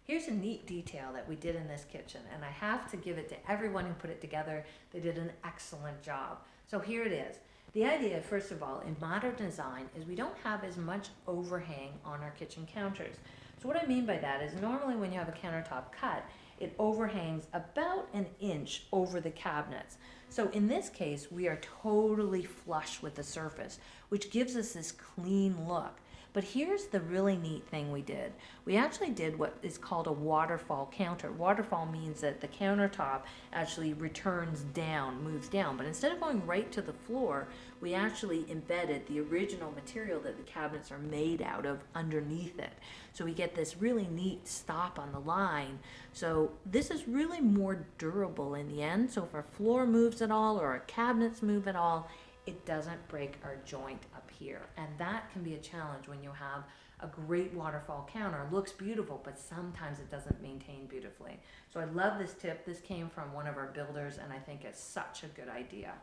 Here's a neat detail that we did in this kitchen, and I have to give it to everyone who put it together. They did an excellent job. So here it is. The idea, first of all, in modern design is we don't have as much overhang on our kitchen counters. So what I mean by that is normally when you have a countertop cut, it overhangs about an inch over the cabinets. So in this case, we are totally flush with the surface, which gives us this clean look. But here's the really neat thing we did. We actually did what is called a waterfall counter. Waterfall means that the countertop actually returns down, moves down. But instead of going right to the floor, we actually embedded the original material that the cabinets are made out of underneath it. So we get this really neat stop on the line. So this is really more durable in the end. So if our floor moves at all or our cabinets move at all, it doesn't break our joint up here. And that can be a challenge when you have a great waterfall counter. It looks beautiful, but sometimes it doesn't maintain beautifully. So I love this tip. This came from one of our builders, and I think it's such a good idea.